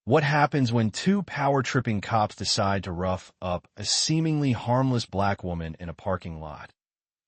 What happens when two power-tripping cops decide to rough up a seemingly harmless black woman in a parking lot?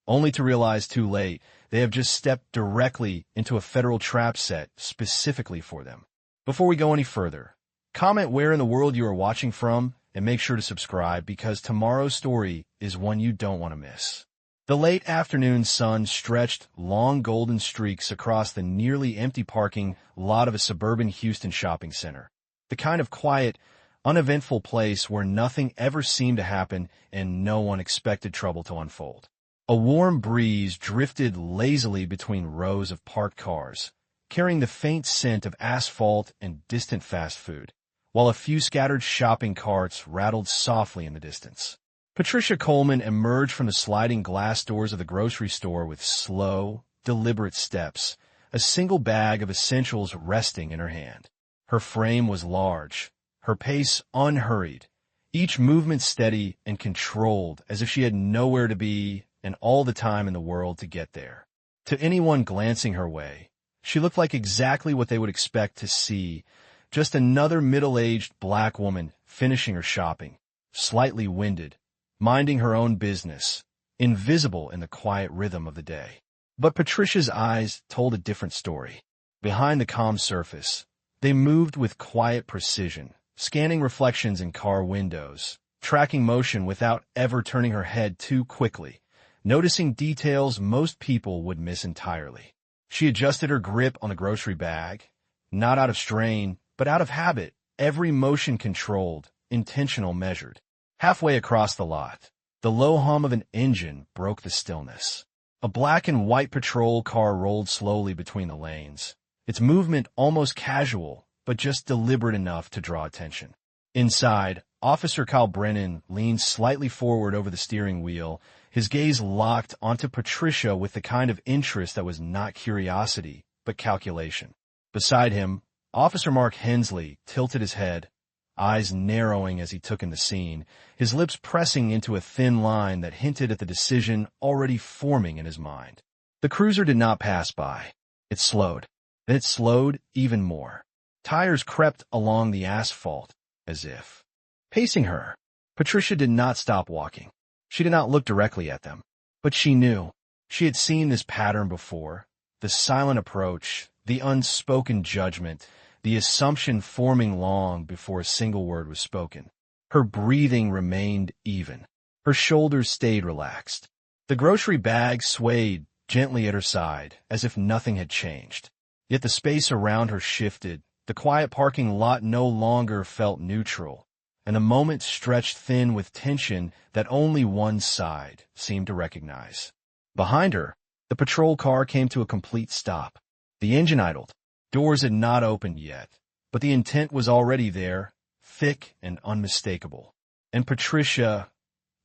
Only to realize too late they have just stepped directly into a federal trap set specifically for them. Before we go any further, comment where in the world you are watching from and make sure to subscribe because tomorrow's story is one you don't want to miss. The late afternoon sun stretched long golden streaks across the nearly empty parking lot of a suburban Houston shopping center. The kind of quiet, uneventful place where nothing ever seemed to happen and no one expected trouble to unfold. A warm breeze drifted lazily between rows of parked cars, carrying the faint scent of asphalt and distant fast food, while a few scattered shopping carts rattled softly in the distance. Patricia Coleman emerged from the sliding glass doors of the grocery store with slow, deliberate steps, a single bag of essentials resting in her hand. Her frame was large, her pace unhurried, each movement steady and controlled as if she had nowhere to be and all the time in the world to get there. To anyone glancing her way, she looked like exactly what they would expect to see, just another middle-aged black woman finishing her shopping, slightly winded, minding her own business, invisible in the quiet rhythm of the day. But Patricia's eyes told a different story. Behind the calm surface, they moved with quiet precision, scanning reflections in car windows, tracking motion without ever turning her head too quickly, noticing details most people would miss entirely. She adjusted her grip on the grocery bag, not out of strain, but out of habit, every motion controlled, intentional measured. Halfway across the lot, the low hum of an engine broke the stillness. A black and white patrol car rolled slowly between the lanes, its movement almost casual, but just deliberate enough to draw attention. Inside, Officer Kyle Brennan leaned slightly forward over the steering wheel, his gaze locked onto Patricia with the kind of interest that was not curiosity, but calculation. Beside him, Officer Mark Hensley tilted his head, eyes narrowing as he took in the scene, his lips pressing into a thin line that hinted at the decision already forming in his mind. The cruiser did not pass by. It slowed. Then it slowed even more. Tires crept along the asphalt, as if pacing her. Patricia did not stop walking. She did not look directly at them. But she knew. She had seen this pattern before. The silent approach, the unspoken judgment, the assumption forming long before a single word was spoken. Her breathing remained even. Her shoulders stayed relaxed. The grocery bag swayed gently at her side, as if nothing had changed. Yet the space around her shifted. The quiet parking lot no longer felt neutral, and the moment stretched thin with tension that only one side seemed to recognize. Behind her, the patrol car came to a complete stop. The engine idled. Doors had not opened yet, but the intent was already there, thick and unmistakable. And Patricia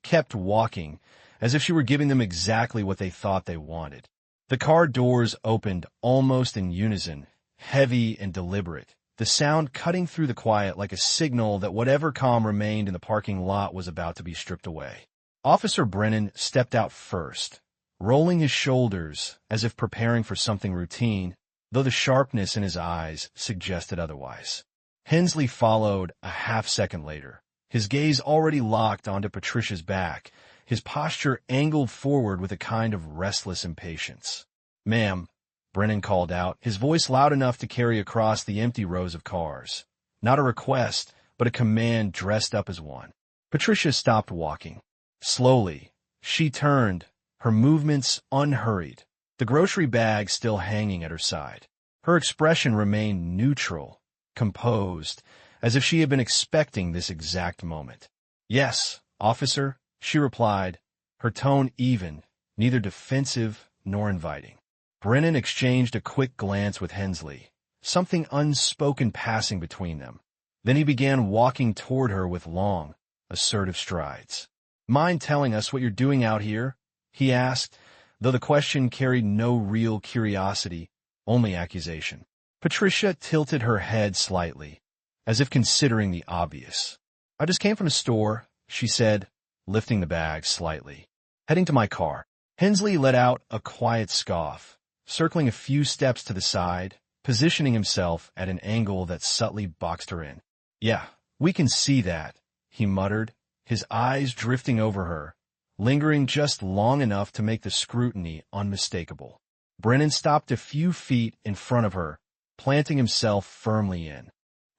kept walking, as if she were giving them exactly what they thought they wanted. The car doors opened almost in unison, heavy and deliberate, the sound cutting through the quiet like a signal that whatever calm remained in the parking lot was about to be stripped away. Officer Brennan stepped out first, rolling his shoulders as if preparing for something routine, though the sharpness in his eyes suggested otherwise. Hensley followed a half-second later, his gaze already locked onto Patricia's back, his posture angled forward with a kind of restless impatience. "Ma'am," Brennan called out, his voice loud enough to carry across the empty rows of cars. Not a request, but a command dressed up as one. Patricia stopped walking. Slowly, she turned, her movements unhurried, the grocery bag still hanging at her side. Her expression remained neutral, composed, as if she had been expecting this exact moment. "Yes, officer," she replied, her tone even, neither defensive nor inviting. Brennan exchanged a quick glance with Hensley, something unspoken passing between them. Then he began walking toward her with long, assertive strides. "Mind telling us what you're doing out here?" he asked, though the question carried no real curiosity, only accusation. Patricia tilted her head slightly, as if considering the obvious. "I just came from the store," she said, lifting the bag slightly. "Heading to my car." Hensley let out a quiet scoff, circling a few steps to the side, positioning himself at an angle that subtly boxed her in. Yeah, we can see that, he muttered, his eyes drifting over her, lingering just long enough to make the scrutiny unmistakable. Brennan stopped a few feet in front of her, planting himself firmly in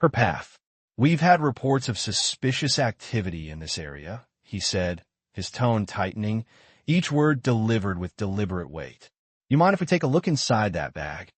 her path. We've had reports of suspicious activity in this area, he said, his tone tightening, each word delivered with deliberate weight. You mind if we take a look inside that bag?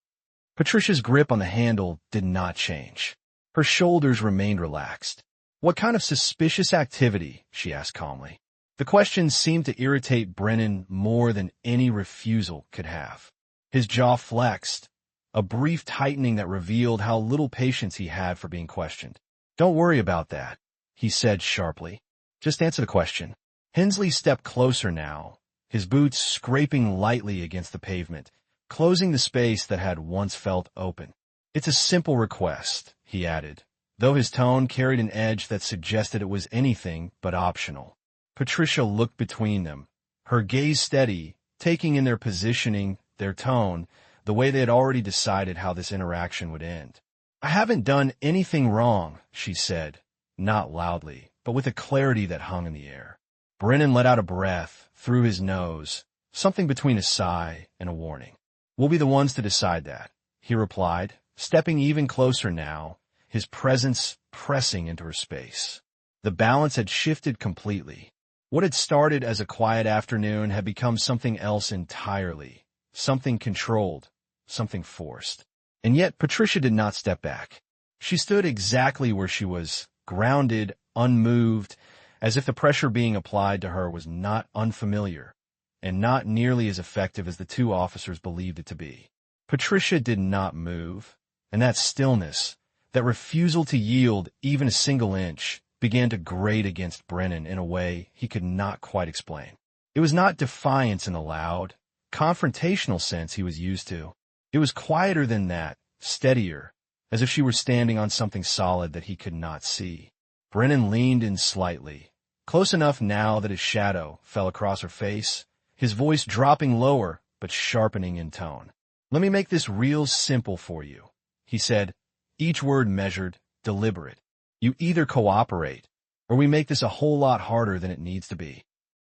Patricia's grip on the handle did not change. Her shoulders remained relaxed. What kind of suspicious activity? She asked calmly. The question seemed to irritate Brennan more than any refusal could have. His jaw flexed, a brief tightening that revealed how little patience he had for being questioned. Don't worry about that, he said sharply. Just answer the question. Hensley stepped closer now, his boots scraping lightly against the pavement, closing the space that had once felt open. It's a simple request, he added, though his tone carried an edge that suggested it was anything but optional. Patricia looked between them, her gaze steady, taking in their positioning, their tone, the way they had already decided how this interaction would end. I haven't done anything wrong, she said, not loudly, but with a clarity that hung in the air. Brennan let out a breath through his nose, something between a sigh and a warning. We'll be the ones to decide that, he replied, stepping even closer now, his presence pressing into her space. The balance had shifted completely. What had started as a quiet afternoon had become something else entirely, something controlled, something forced. And yet Patricia did not step back. She stood exactly where she was, grounded, unmoved, as if the pressure being applied to her was not unfamiliar, and not nearly as effective as the two officers believed it to be. Patricia did not move, and that stillness, that refusal to yield even a single inch, began to grate against Brennan in a way he could not quite explain. It was not defiance in the loud, confrontational sense he was used to. It was quieter than that, steadier, as if she were standing on something solid that he could not see. Brennan leaned in slightly, close enough now that his shadow fell across her face, his voice dropping lower but sharpening in tone. Let me make this real simple for you, he said, each word measured, deliberate. You either cooperate, or we make this a whole lot harder than it needs to be.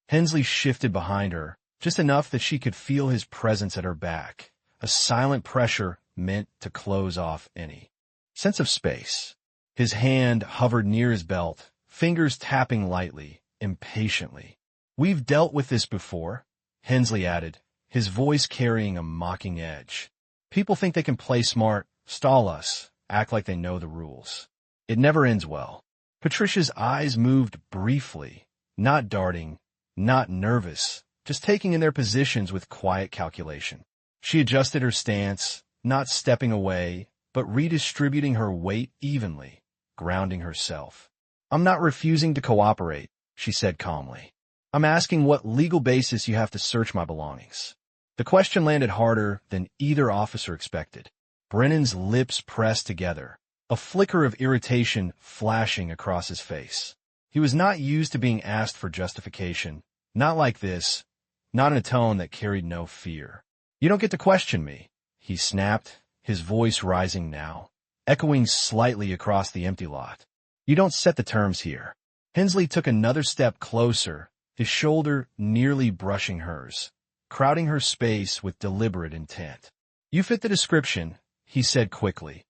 Hensley shifted behind her, just enough that she could feel his presence at her back, a silent pressure meant to close off any sense of space. His hand hovered near his belt, fingers tapping lightly, impatiently. We've dealt with this before, Hensley added, his voice carrying a mocking edge. People think they can play smart, stall us, act like they know the rules. It never ends well. Patricia's eyes moved briefly, not darting, not nervous, just taking in their positions with quiet calculation. She adjusted her stance, not stepping away, but redistributing her weight evenly, grounding herself. I'm not refusing to cooperate, she said calmly. I'm asking what legal basis you have to search my belongings. The question landed harder than either officer expected. Brennan's lips pressed together, a flicker of irritation flashing across his face. He was not used to being asked for justification, not like this, not in a tone that carried no fear. You don't get to question me, he snapped, his voice rising now, echoing slightly across the empty lot. You don't set the terms here. Hensley took another step closer, his shoulder nearly brushing hers, crowding her space with deliberate intent. You fit the description, he said quickly,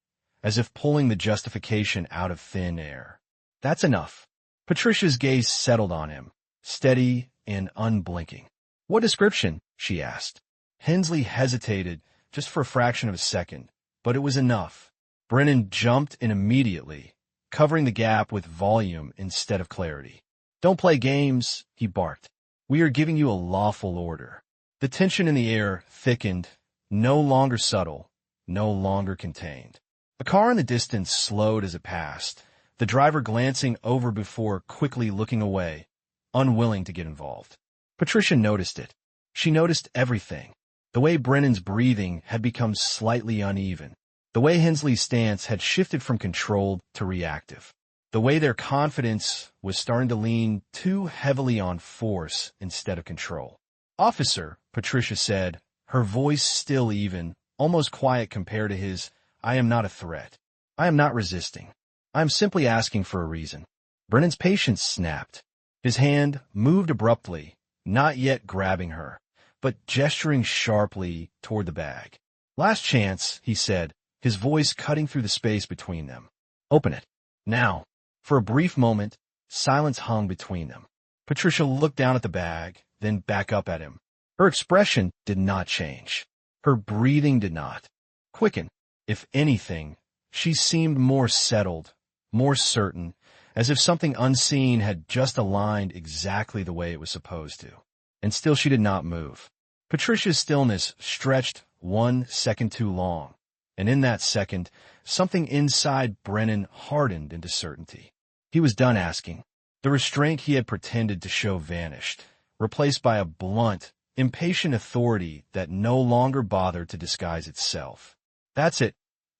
as if pulling the justification out of thin air. That's enough. Patricia's gaze settled on him, steady and unblinking. What description? She asked. Hensley hesitated just for a fraction of a second, but it was enough. Brennan jumped in immediately, covering the gap with volume instead of clarity. Don't play games, he barked. We are giving you a lawful order. The tension in the air thickened, no longer subtle, no longer contained. A car in the distance slowed as it passed, the driver glancing over before quickly looking away, unwilling to get involved. Patricia noticed it. She noticed everything. The way Brennan's breathing had become slightly uneven. The way Hensley's stance had shifted from controlled to reactive. The way their confidence was starting to lean too heavily on force instead of control. Officer, Patricia said, her voice still even, almost quiet compared to his, I am not a threat. I am not resisting. I'm simply asking for a reason. Brennan's patience snapped. His hand moved abruptly, not yet grabbing her, but gesturing sharply toward the bag. Last chance, he said, his voice cutting through the space between them. Open it. Now. For a brief moment, silence hung between them. Patricia looked down at the bag, then back up at him. Her expression did not change. Her breathing did not quicken. If anything, she seemed more settled, more certain, as if something unseen had just aligned exactly the way it was supposed to. And still she did not move. Patricia's stillness stretched 1 second too long, and in that second, something inside Brennan hardened into certainty. He was done asking. The restraint he had pretended to show vanished, replaced by a blunt, impatient authority that no longer bothered to disguise itself. That's it,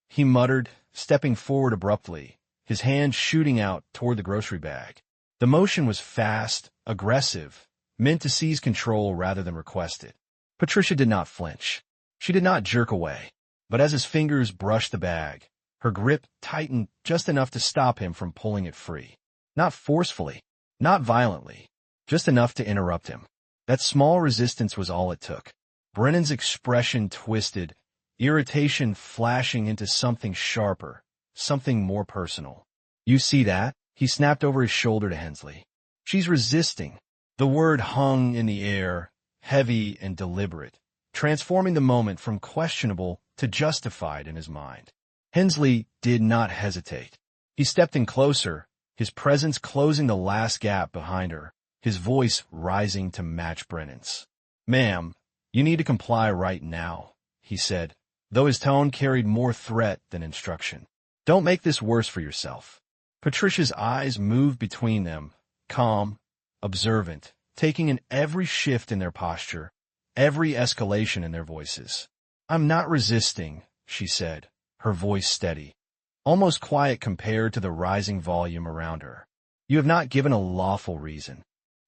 he muttered, stepping forward abruptly, his hand shooting out toward the grocery bag. The motion was fast, aggressive, meant to seize control rather than request it. Patricia did not flinch. She did not jerk away, but as his fingers brushed the bag, her grip tightened just enough to stop him from pulling it free. Not forcefully, not violently, just enough to interrupt him. That small resistance was all it took. Brennan's expression twisted, irritation flashing into something sharper, something more personal. You see that? He snapped over his shoulder to Hensley. She's resisting. The word hung in the air, heavy and deliberate, transforming the moment from questionable to justified in his mind. Hensley did not hesitate. He stepped in closer, his presence closing the last gap behind her, his voice rising to match Brennan's. Ma'am, you need to comply right now, he said, though his tone carried more threat than instruction. Don't make this worse for yourself. Patricia's eyes moved between them, calm, observant, taking in every shift in their posture, every escalation in their voices. I'm not resisting, she said, her voice steady, almost quiet compared to the rising volume around her. You have not given a lawful reason.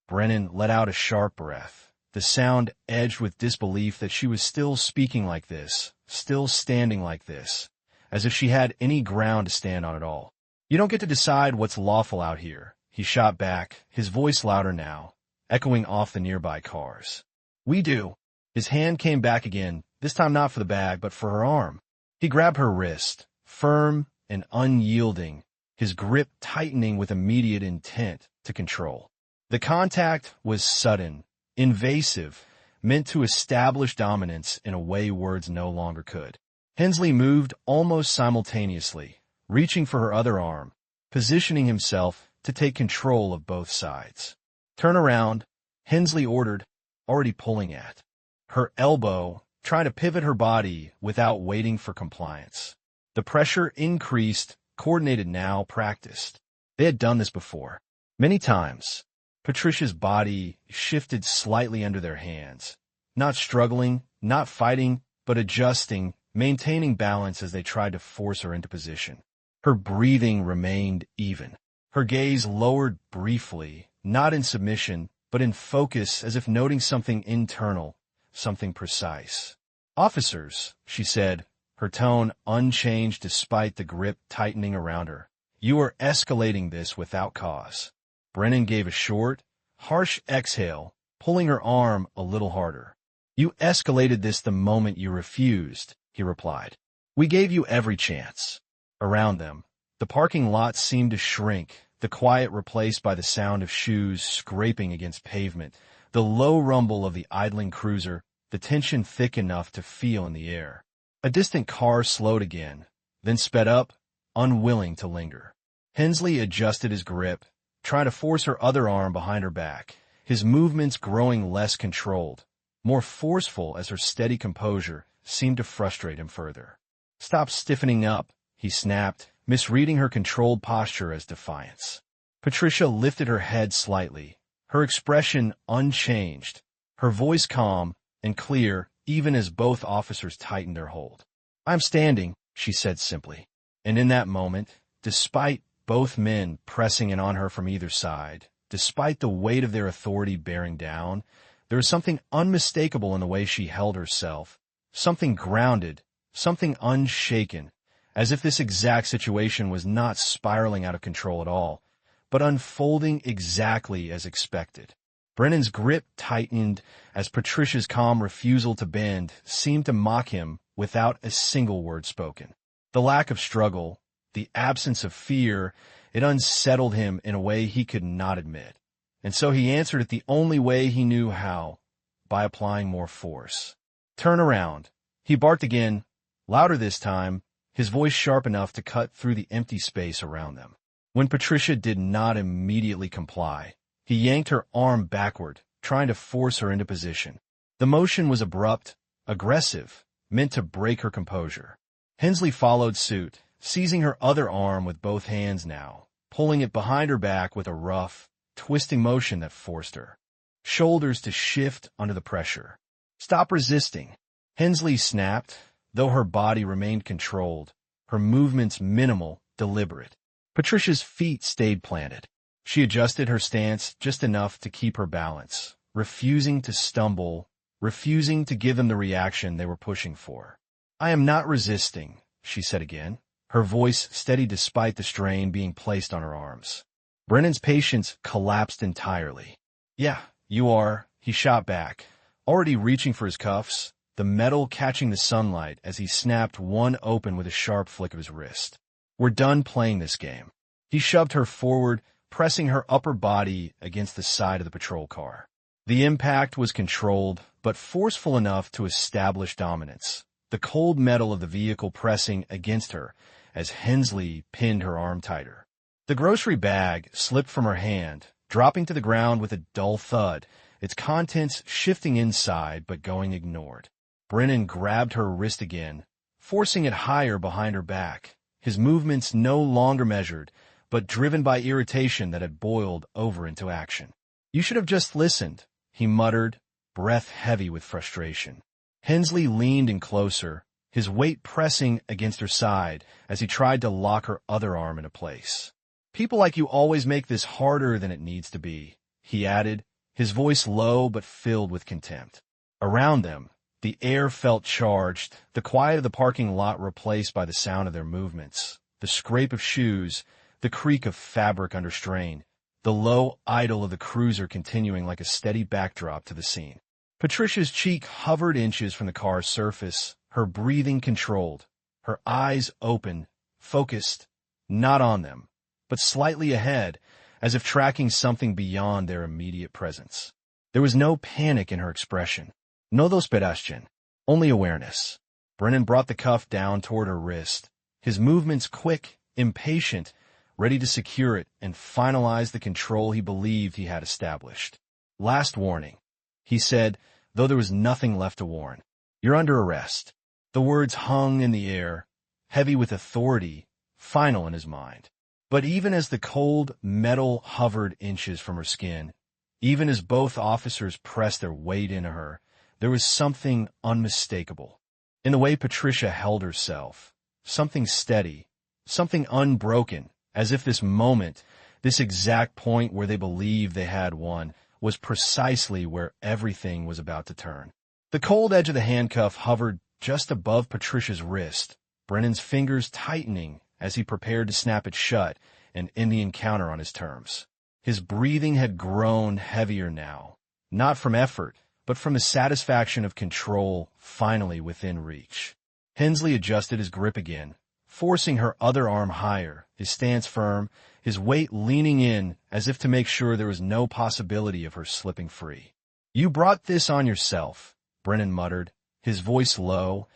Brennan let out a sharp breath, the sound edged with disbelief that she was still speaking like this, still standing like this, as if she had any ground to stand on at all. You don't get to decide what's lawful out here, he shot back, his voice louder now, echoing off the nearby cars. We do. His hand came back again, this time not for the bag, but for her arm. He grabbed her wrist, firm and unyielding, his grip tightening with immediate intent to control. The contact was sudden, invasive, meant to establish dominance in a way words no longer could. Hensley moved almost simultaneously, reaching for her other arm, positioning himself to take control of both sides. Turn around, Hensley ordered, already pulling at her elbow, trying to pivot her body without waiting for compliance. The pressure increased, coordinated now, practiced. They had done this before. Many times. Patricia's body shifted slightly under their hands, not struggling, not fighting, but adjusting, maintaining balance as they tried to force her into position. Her breathing remained even. Her gaze lowered briefly, not in submission, but in focus as if noting something internal, something precise. Officers, she said, her tone unchanged despite the grip tightening around her. You are escalating this without cause. Brennan gave a short, harsh exhale, pulling her arm a little harder. You escalated this the moment you refused, he replied. We gave you every chance. Around them, the parking lot seemed to shrink, the quiet replaced by the sound of shoes scraping against pavement, the low rumble of the idling cruiser, the tension thick enough to feel in the air. A distant car slowed again, then sped up, unwilling to linger. Hensley adjusted his grip, trying to force her other arm behind her back, his movements growing less controlled, more forceful as her steady composure seemed to frustrate him further. Stop stiffening up, he snapped, misreading her controlled posture as defiance. Patricia lifted her head slightly, her expression unchanged, her voice calm and clear even as both officers tightened their hold. I'm standing, she said simply. And in that moment, despite both men pressing in on her from either side, despite the weight of their authority bearing down, there was something unmistakable in the way she held herself, something grounded, something unshaken, as if this exact situation was not spiraling out of control at all, but unfolding exactly as expected. Brennan's grip tightened as Patricia's calm refusal to bend seemed to mock him without a single word spoken. The lack of struggle, the absence of fear, it unsettled him in a way he could not admit. And so he answered it the only way he knew how, by applying more force. "Turn around." He barked again, louder this time, his voice sharp enough to cut through the empty space around them. When Patricia did not immediately comply, he yanked her arm backward, trying to force her into position. The motion was abrupt, aggressive, meant to break her composure. Hensley followed suit, seizing her other arm with both hands now, pulling it behind her back with a rough, twisting motion that forced her shoulders to shift under the pressure. "Stop resisting." Hensley snapped, though her body remained controlled, her movements minimal, deliberate. Patricia's feet stayed planted. She adjusted her stance just enough to keep her balance, refusing to stumble, refusing to give them the reaction they were pushing for. "I am not resisting," she said again, her voice steady despite the strain being placed on her arms. Brennan's patience collapsed entirely. "Yeah, you are," he shot back, already reaching for his cuffs, the metal catching the sunlight as he snapped one open with a sharp flick of his wrist. "We're done playing this game." He shoved her forward, pressing her upper body against the side of the patrol car. The impact was controlled, but forceful enough to establish dominance, the cold metal of the vehicle pressing against her as Hensley pinned her arm tighter. The grocery bag slipped from her hand, dropping to the ground with a dull thud, its contents shifting inside but going ignored. Brennan grabbed her wrist again, forcing it higher behind her back, his movements no longer measured, but driven by irritation that had boiled over into action. "You should have just listened," he muttered, breath heavy with frustration. Hensley leaned in closer, his weight pressing against her side as he tried to lock her other arm into place. "People like you always make this harder than it needs to be," he added, his voice low but filled with contempt. Around them, the air felt charged, the quiet of the parking lot replaced by the sound of their movements, the scrape of shoes, the creak of fabric under strain, the low idle of the cruiser continuing like a steady backdrop to the scene. Patricia's cheek hovered inches from the car's surface, her breathing controlled, her eyes open, focused, not on them, but slightly ahead, as if tracking something beyond their immediate presence. There was no panic in her expression. No desesperación, only awareness. Brennan brought the cuff down toward her wrist, his movements quick, impatient, ready to secure it and finalize the control he believed he had established. "Last warning," he said, though there was nothing left to warn. "You're under arrest." The words hung in the air, heavy with authority, final in his mind. But even as the cold metal hovered inches from her skin, even as both officers pressed their weight into her, there was something unmistakable. In the way Patricia held herself, something steady, something unbroken, as if this moment, this exact point where they believed they had won, was precisely where everything was about to turn. The cold edge of the handcuff hovered just above Patricia's wrist, Brennan's fingers tightening as he prepared to snap it shut and end the encounter on his terms. His breathing had grown heavier now, not from effort, but from the satisfaction of control finally within reach. Hensley adjusted his grip again, forcing her other arm higher, his stance firm, his weight leaning in as if to make sure there was no possibility of her slipping free. "You brought this on yourself," Brennan muttered, his voice low,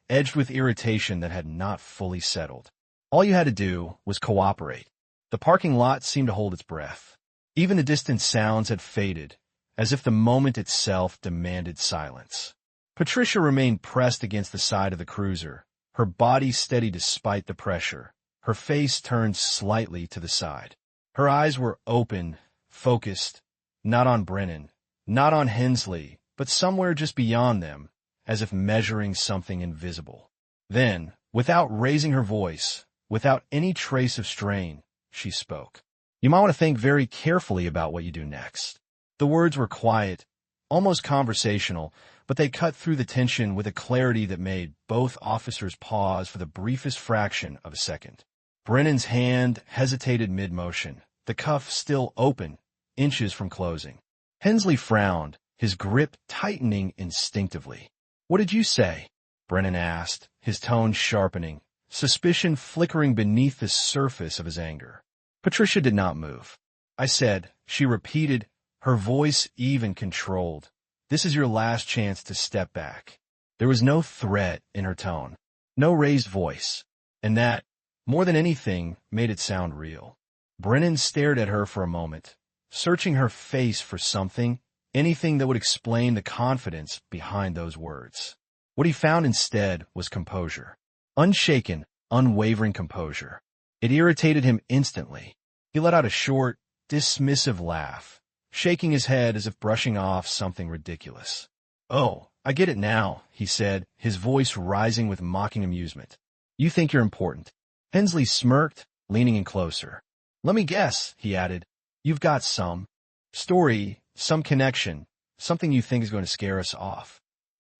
edged with irritation that had not fully settled. "All you had to do was cooperate." The parking lot seemed to hold its breath. Even the distant sounds had faded, as if the moment itself demanded silence. Patricia remained pressed against the side of the cruiser, her body steady despite the pressure, her face turned slightly to the side. Her eyes were open, focused, not on Brennan, not on Hensley, but somewhere just beyond them, as if measuring something invisible. Then, without raising her voice, without any trace of strain, she spoke. "You might want to think very carefully about what you do next." The words were quiet, almost conversational, but they cut through the tension with a clarity that made both officers pause for the briefest fraction of a second. Brennan's hand hesitated mid-motion, the cuff still open, inches from closing. Hensley frowned, his grip tightening instinctively. "What did you say?" Brennan asked, his tone sharpening, suspicion flickering beneath the surface of his anger. Patricia did not move. "I said," she repeated, her voice even controlled, "this is your last chance to step back." There was no threat in her tone, no raised voice, and that, more than anything, made it sound real. Brennan stared at her for a moment, searching her face for something, anything that would explain the confidence behind those words. What he found instead was composure. Unshaken, unwavering composure. It irritated him instantly. He let out a short, dismissive laugh, shaking his head as if brushing off something ridiculous. "Oh, I get it now," he said, his voice rising with mocking amusement. "You think you're important." Hensley smirked, leaning in closer. "Let me guess," he added. "You've got some story, some connection, something you think is going to scare us off."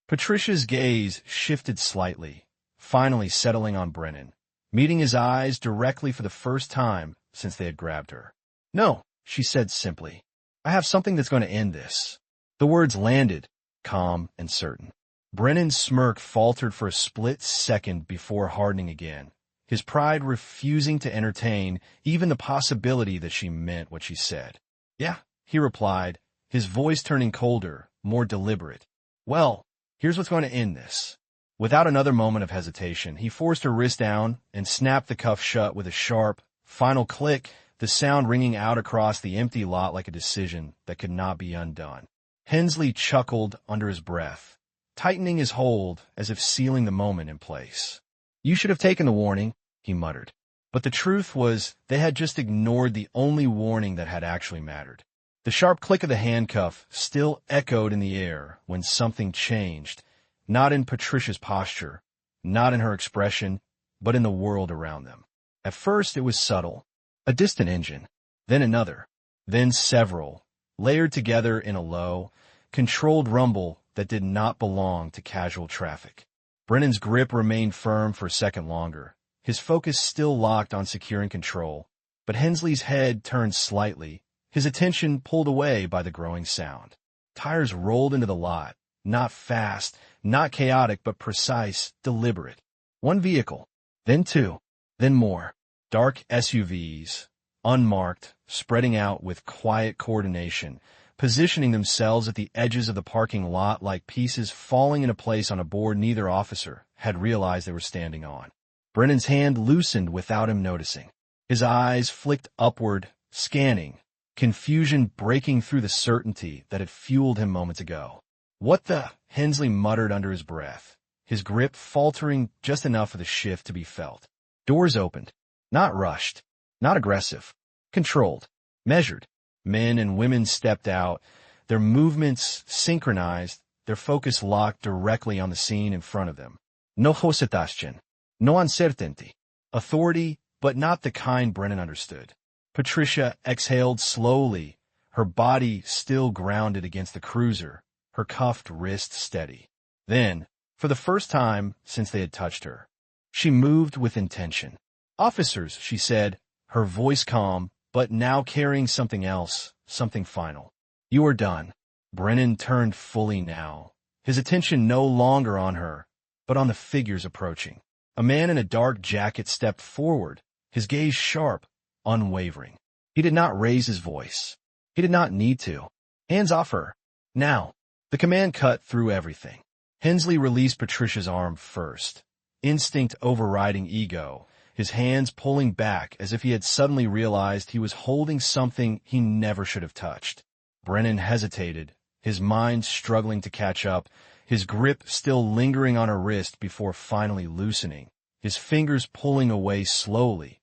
Patricia's gaze shifted slightly, finally settling on Brennan, meeting his eyes directly for the first time since they had grabbed her. "No," she said simply. "I have something that's going to end this." The words landed, calm and certain. Brennan's smirk faltered for a split second before hardening again, his pride refusing to entertain even the possibility that she meant what she said. "Yeah," he replied, his voice turning colder, more deliberate. "Well, here's what's going to end this." Without another moment of hesitation, he forced her wrist down and snapped the cuff shut with a sharp, final click, the sound ringing out across the empty lot like a decision that could not be undone. Hensley chuckled under his breath, tightening his hold as if sealing the moment in place. "You should have taken the warning," he muttered. But the truth was they had just ignored the only warning that had actually mattered. The sharp click of the handcuff still echoed in the air when something changed, not in Patricia's posture, not in her expression, but in the world around them. At first it was subtle, a distant engine, then another, then several, layered together in a low, controlled rumble that did not belong to casual traffic. Brennan's grip remained firm for a second longer, his focus still locked on securing control, but Hensley's head turned slightly, his attention pulled away by the growing sound. Tires rolled into the lot, not fast, not chaotic, but precise, deliberate. One vehicle, then two, then more. Dark SUVs, unmarked, spreading out with quiet coordination, positioning themselves at the edges of the parking lot like pieces falling into place on a board neither officer had realized they were standing on. Brennan's hand loosened without him noticing. His eyes flicked upward, scanning, confusion breaking through the certainty that had fueled him moments ago. "What the?" Hensley muttered under his breath, his grip faltering just enough for the shift to be felt. Doors opened. Not rushed, not aggressive, controlled, measured. Men and women stepped out, their movements synchronized, their focus locked directly on the scene in front of them. No hesitation, no uncertainty. Authority, but not the kind Brennan understood. Patricia exhaled slowly, her body still grounded against the cruiser, her cuffed wrist steady. Then, for the first time since they had touched her, she moved with intention. "Officers," she said, her voice calm, but now carrying something else, something final. "You are done." Brennan turned fully now, his attention no longer on her, but on the figures approaching. A man in a dark jacket stepped forward, his gaze sharp, unwavering. He did not raise his voice. He did not need to. "Hands off her. Now." The command cut through everything. Hensley released Patricia's arm first, instinct overriding ego, his hands pulling back as if he had suddenly realized he was holding something he never should have touched. Brennan hesitated, his mind struggling to catch up, his grip still lingering on her wrist before finally loosening, his fingers pulling away slowly,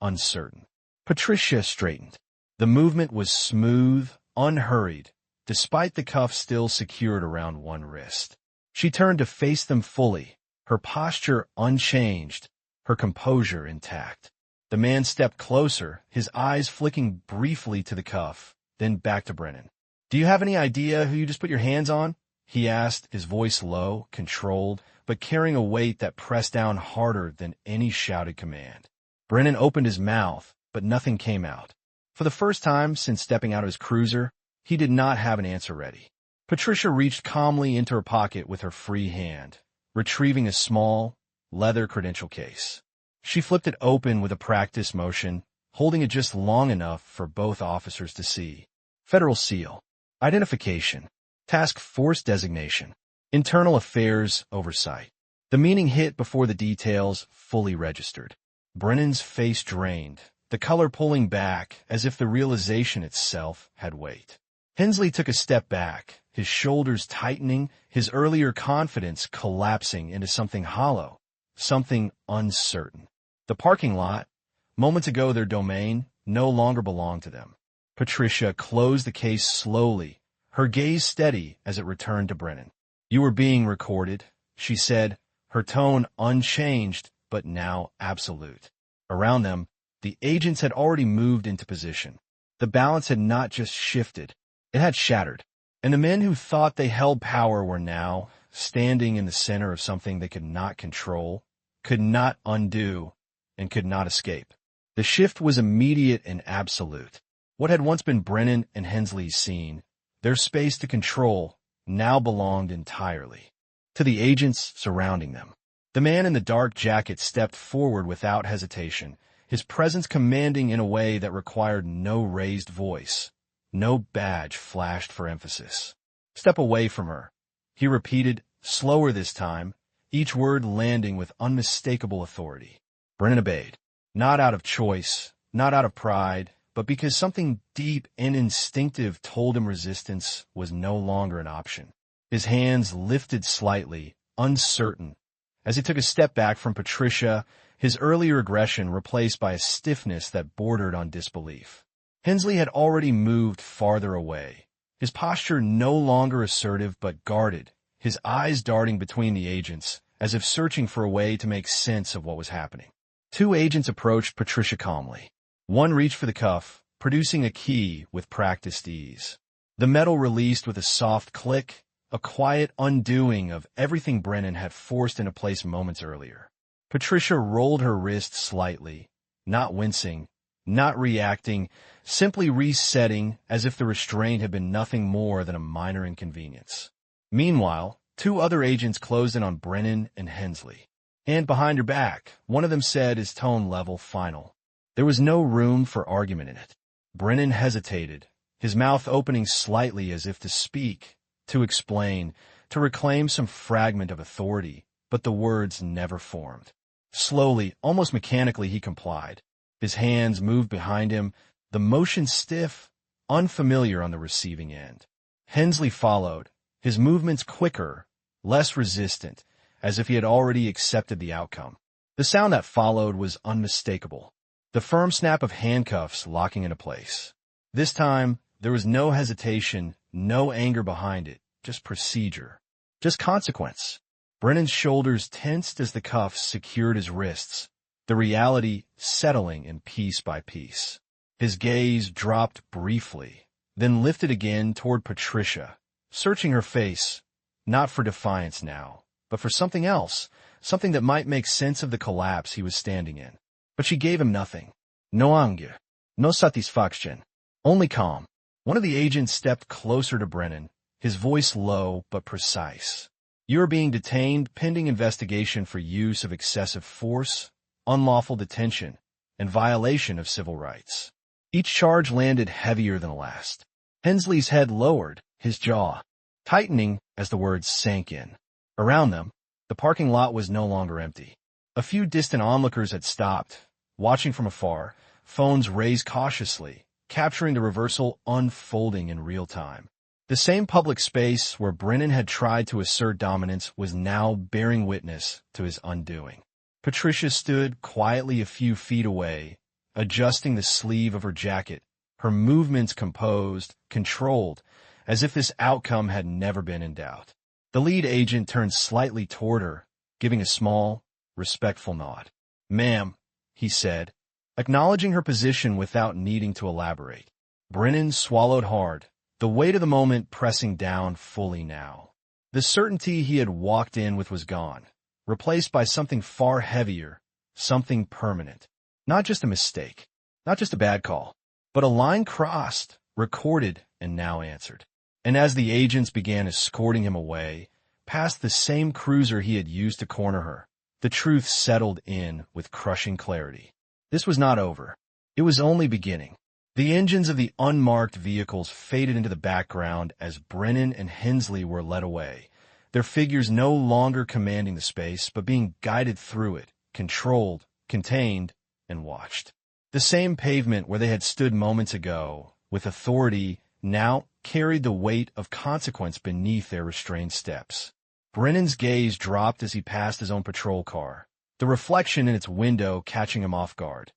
uncertain. Patricia straightened. The movement was smooth, unhurried, despite the cuff still secured around one wrist. She turned to face them fully, her posture unchanged, her composure intact. The man stepped closer, his eyes flicking briefly to the cuff, then back to Brennan. Do you have any idea who you just put your hands on? He asked, his voice low, controlled, but carrying a weight that pressed down harder than any shouted command. Brennan opened his mouth, but nothing came out. For the first time since stepping out of his cruiser, he did not have an answer ready. Patricia reached calmly into her pocket with her free hand, retrieving a small, leather credential case. She flipped it open with a practice motion, holding it just long enough for both officers to see. Federal Seal. Identification. Task Force Designation. Internal Affairs Oversight. The meaning hit before the details fully registered. Brennan's face drained, the color pulling back as if the realization itself had weight. Hensley took a step back, his shoulders tightening, his earlier confidence collapsing into something hollow, something uncertain. The parking lot, moments ago their domain, no longer belonged to them. Patricia closed the case slowly, her gaze steady as it returned to Brennan. "You were being recorded," she said, her tone unchanged but now absolute. Around them, the agents had already moved into position. The balance had not just shifted, it had shattered. And the men who thought they held power were now standing in the center of something they could not control, could not undo, and could not escape. The shift was immediate and absolute. What had once been Brennan and Hensley's scene, their space to control, now belonged entirely to the agents surrounding them. The man in the dark jacket stepped forward without hesitation, his presence commanding in a way that required no raised voice. No badge flashed for emphasis. "Step away from her," he repeated, slower this time, each word landing with unmistakable authority. Brennan obeyed, not out of choice, not out of pride, but because something deep and instinctive told him resistance was no longer an option. His hands lifted slightly, uncertain, as he took a step back from Patricia, his earlier aggression replaced by a stiffness that bordered on disbelief. Hensley had already moved farther away, his posture no longer assertive but guarded, his eyes darting between the agents, as if searching for a way to make sense of what was happening. Two agents approached Patricia calmly. One reached for the cuff, producing a key with practiced ease. The metal released with a soft click, a quiet undoing of everything Brennan had forced into place moments earlier. Patricia rolled her wrist slightly, not wincing, not reacting, simply resetting as if the restraint had been nothing more than a minor inconvenience. Meanwhile, two other agents closed in on Brennan and Hensley. "And behind your back," one of them said, his tone level, final. There was no room for argument in it. Brennan hesitated, his mouth opening slightly as if to speak, to explain, to reclaim some fragment of authority, but the words never formed. Slowly, almost mechanically, he complied. His hands moved behind him, the motion stiff, unfamiliar on the receiving end. Hensley followed, his movements quicker, less resistant, as if he had already accepted the outcome. The sound that followed was unmistakable. The firm snap of handcuffs locking into place. This time, there was no hesitation, no anger behind it, just procedure, just consequence. Brennan's shoulders tensed as the cuffs secured his wrists, the reality settling in piece by piece. His gaze dropped briefly, then lifted again toward Patricia, searching her face, not for defiance now, but for something else, something that might make sense of the collapse he was standing in. But she gave him nothing. No anger, no satisfaction, only calm. One of the agents stepped closer to Brennan, his voice low but precise. "You are being detained pending investigation for use of excessive force, unlawful detention, and violation of civil rights." Each charge landed heavier than the last. Hensley's head lowered, his jaw tightening as the words sank in. Around them, the parking lot was no longer empty. A few distant onlookers had stopped, watching from afar, phones raised cautiously, capturing the reversal unfolding in real time. The same public space where Brennan had tried to assert dominance was now bearing witness to his undoing. Patricia stood quietly a few feet away, adjusting the sleeve of her jacket, her movements composed, controlled, as if this outcome had never been in doubt. The lead agent turned slightly toward her, giving a small, respectful nod. "Ma'am," he said, acknowledging her position without needing to elaborate. Brennan swallowed hard, the weight of the moment pressing down fully now. The certainty he had walked in with was gone, replaced by something far heavier, something permanent. Not just a mistake, not just a bad call, but a line crossed, recorded, and now answered. And as the agents began escorting him away, past the same cruiser he had used to corner her, the truth settled in with crushing clarity. This was not over. It was only beginning. The engines of the unmarked vehicles faded into the background as Brennan and Hensley were led away, their figures no longer commanding the space, but being guided through it, controlled, contained, and watched. The same pavement where they had stood moments ago, with authority, now carried the weight of consequence beneath their restrained steps. Brennan's gaze dropped as he passed his own patrol car, the reflection in its window catching him off guard.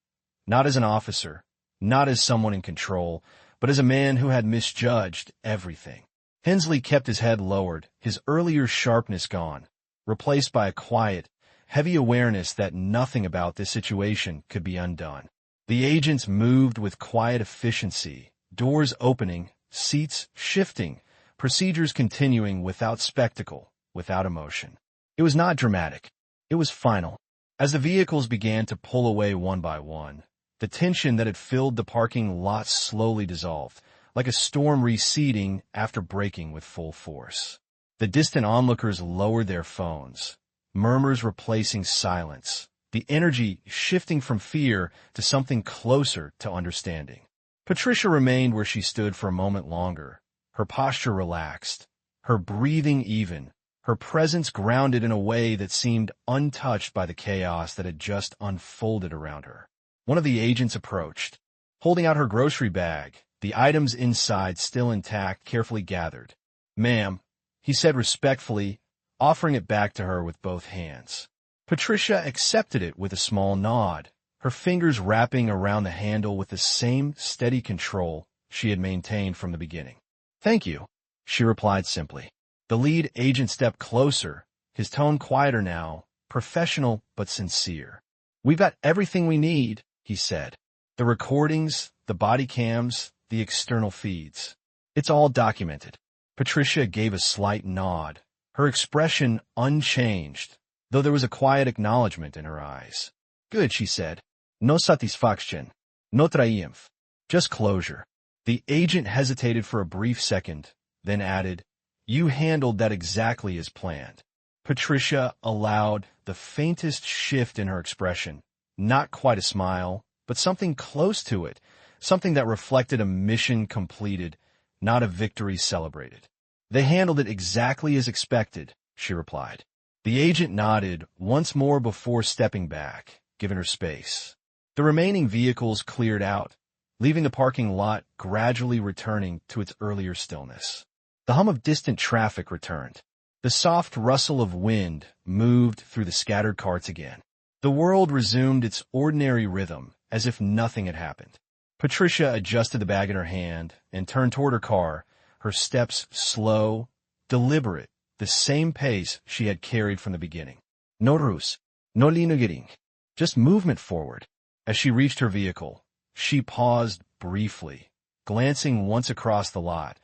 Not as an officer, not as someone in control, but as a man who had misjudged everything. Hensley kept his head lowered, his earlier sharpness gone, replaced by a quiet, heavy awareness that nothing about this situation could be undone. The agents moved with quiet efficiency, doors opening, seats shifting, procedures continuing without spectacle, without emotion. It was not dramatic. It was final. As the vehicles began to pull away one by one, the tension that had filled the parking lot slowly dissolved, like a storm receding after breaking with full force. The distant onlookers lowered their phones, murmurs replacing silence, the energy shifting from fear to something closer to understanding. Patricia remained where she stood for a moment longer, her posture relaxed, her breathing even, her presence grounded in a way that seemed untouched by the chaos that had just unfolded around her. One of the agents approached, holding out her grocery bag, the items inside still intact, carefully gathered. "Ma'am," he said respectfully, offering it back to her with both hands. Patricia accepted it with a small nod, her fingers wrapping around the handle with the same steady control she had maintained from the beginning. "Thank you," she replied simply. The lead agent stepped closer, his tone quieter now, professional but sincere. "We've got everything we need," he said. "The recordings, the body cams, the external feeds. It's all documented." Patricia gave a slight nod, her expression unchanged, though there was a quiet acknowledgement in her eyes. "Good," she said. "No satisfaction. No triumph. Just closure." The agent hesitated for a brief second, then added, "You handled that exactly as planned." Patricia allowed the faintest shift in her expression, not quite a smile, but something close to it, something that reflected a mission completed, not a victory celebrated. "They handled it exactly as expected," she replied. The agent nodded once more before stepping back, giving her space. The remaining vehicles cleared out, leaving the parking lot gradually returning to its earlier stillness. The hum of distant traffic returned. The soft rustle of wind moved through the scattered carts again. The world resumed its ordinary rhythm, as if nothing had happened. Patricia adjusted the bag in her hand and turned toward her car, her steps slow, deliberate, the same pace she had carried from the beginning. No ruse, no linugering, just movement forward. As she reached her vehicle, she paused briefly, glancing once across the lot,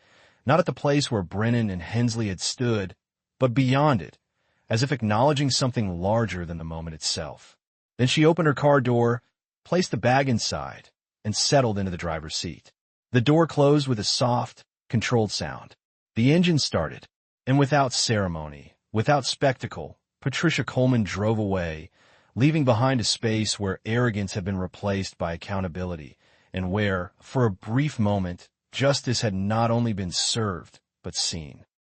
not at the place where Brennan and Hensley had stood, but beyond it, as if acknowledging something larger than the moment itself. Then she opened her car door, placed the bag inside, and settled into the driver's seat. The door closed with a soft, controlled sound. The engine started, and without ceremony, without spectacle, Patricia Coleman drove away, leaving behind a space where arrogance had been replaced by accountability, and where, for a brief moment, justice had not only been served, but seen.